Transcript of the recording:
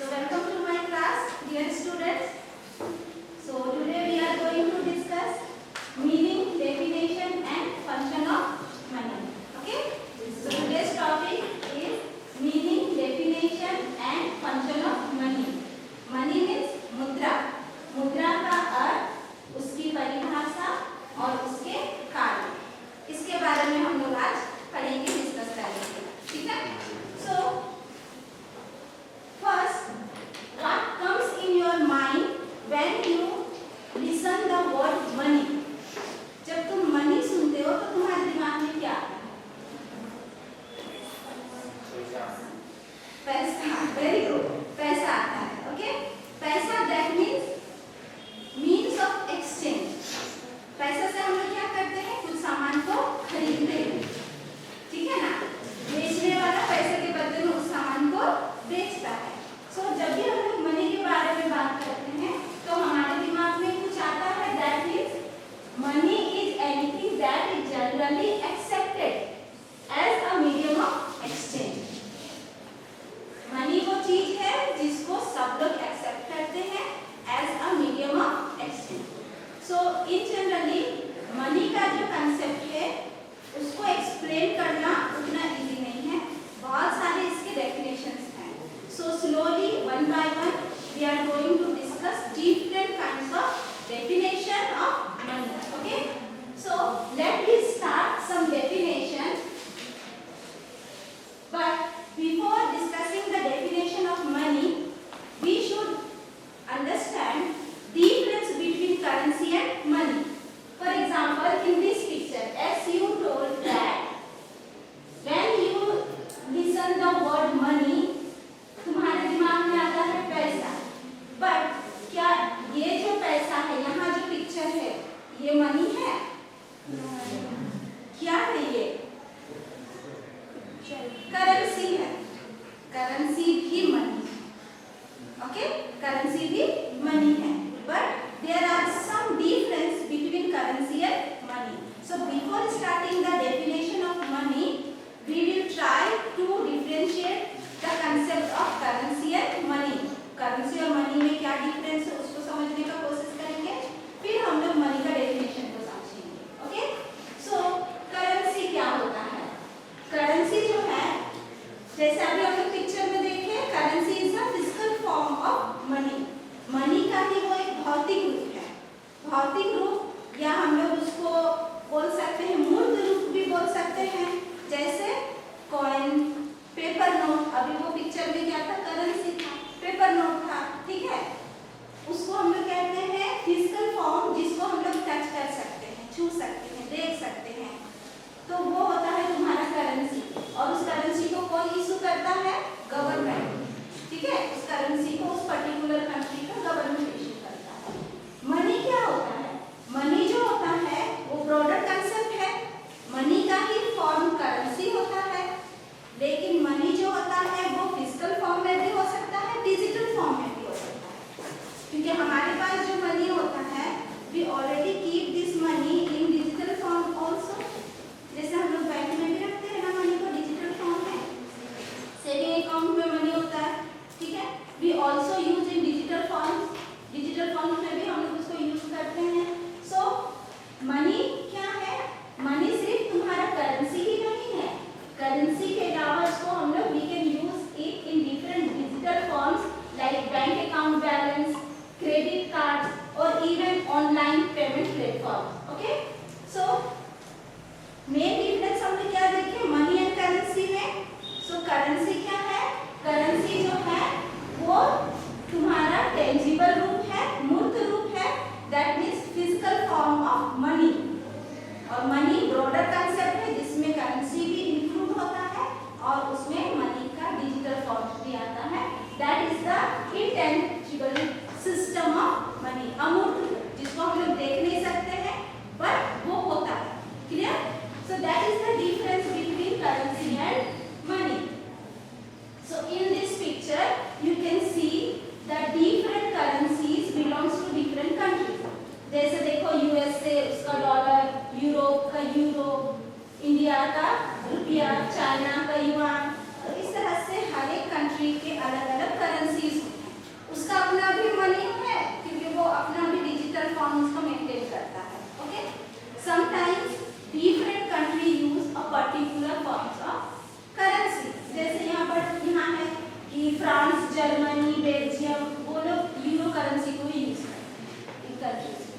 So welcome to my class, dear students. So today we are going to discuss meaning, definition and function of money. Okay? So today's topic is meaning, definition and function of money. Money means मुद्रा. मुद्रा का अर्थ, उसकी परिभाषा और उसके कार्य. इसके बारे में हम लोग आज पढ़ेंगे, डिस्कस करेंगे. ठीक है? So first, what comes in your mind when you listen the word money? जब तुम मनी सुनते हो तो तुम्हारे दिमाग में क्या आता है? पैसा. Very good. पैसा आता है. ओके? पैसा that means of exchange. पैसा से हम लोग क्या करते हैं? कुछ सामान को खरीदते हैं. ठीक है ना? बेचने वाला पैसे के बदले में उस सामान को बेचता है. सो जब भी हम लोग मनी के बारे में बात करते हैं तो हमारे दिमाग में कुछ आता है. That is money is anything that is generally accepted as a medium of exchange. Money वो चीज है जिसको सब लोग एक्सेप्ट करते हैं as a medium of exchange. So in generally money का जो कंसेप्ट है उसको एक्सप्लेन करना उतना इजी नहीं है. बहुत सारे इसके डेफिनेशंस हैं. So slowly, one by one, we are going to discuss different kinds of definition of money. Okay? So let me start some definition. But before discussing the definition of money, we should understand difference between currency and money. For example, in this picture, as you told that when you listen the word money, तुम्हारे दिमाग में आता है पैसा. But क्या ये जो पैसा है, यहाँ जो पिक्चर है, ये मनी है? क्या है ये? करेंसी है. करेंसी भी मनी है. ओके? करेंसी भी मनी है. But there are some difference between currency and money. So before starting the definition of money, we will try to differentiate the concept of currency and money. currency और money में क्या difference है उसको समझने का कोशिश करेंगे. फिर हम लोग money का definition को समझेंगे. ओके? so currency क्या होता है? currency जो है, जैसे अभी हम लोग पिक्चर में देखे, currency is a physical form of money. money का ही वो एक भौतिक रूप है. भौतिक रूप या हम लोग उसको बोल सकते हैं, मूर्त रूप भी बोल सकते हैं. जैसे कॉइन, पेपर नोट. अभी वो पिक्चर में क्या था? करेंसी था, पेपर नोट था. ठीक है? उसको हम लोग कहते हैं फिजिकल फॉर्म, जिसको हम लोग टच कर सकते हैं, छू सकते हैं, देख सकते हैं. तो वो होता है तुम्हारा करेंसी. और उस करेंसी को कौन इशू करता है? गवर्नमेंट. ठीक है? उस करेंसी को उस पर्टिकुलर कंट्री का गवर्नमेंट इशू करता है. मनी क्या होता है? मनी जो होता है वो ब्रॉडर कंसेप्ट है. मनी का ही फॉर्म करेंसी होता है. लेकिन मनी जो होता है वो फिजिकल फॉर्म में भी हो सकता है, डिजिटल फॉर्म में भी हो सकता है. क्योंकि हमारे पास जो मनी होता है, we already keep this money in digital form also. जैसे हम लोग बैंक में भी रखते हैं ना मनी को, डिजिटल फॉर्म में. सेविंग अकाउंट में मनी होता है. ठीक है? We also use in digital form. Digital form में भी हम लोग उसको यूज करते हैं. सो मनी क्या है? मनी सिर्फ तुम्हारा करेंसी ही नहीं है. करेंसी के अलावा इसको हम लोग we can use it in different digital forms like bank account balance, credit card और even online payment platform. Okay? So main difference हमने क्या देखे मनी एंड करेंसी में? सो करेंसी क्या है? करेंसी जो है वो तुम्हारा टेंजिबल रूप है, मूर्त रूप है. That means physical form of money. और मनी ब्रॉडर कंसेप्ट है जिसमें करेंसी भी इंक्लूड होता है और उसमें मनी का डिजिटल फॉर्म भी आता है. That is the intangible system of money. अमूर्त, जिसको हम लोग देख नहीं सकते हैं बट वो होता है. Clear? So that is the difference between currency and money. So in this picture you can see the different currencies belongs to different countries. जैसे देखो यूएसए उसका डॉलर, यूरोप का यूरो, इंडिया का रुपया, चाइना का युआन. इस तरह से हर एक कंट्री के अलग अलग करेंसीज कि फ्रांस, जर्मनी, बेल्जियम वो लोग यूरो करेंसी को ही यूज करते हैं इन कंट्रीज।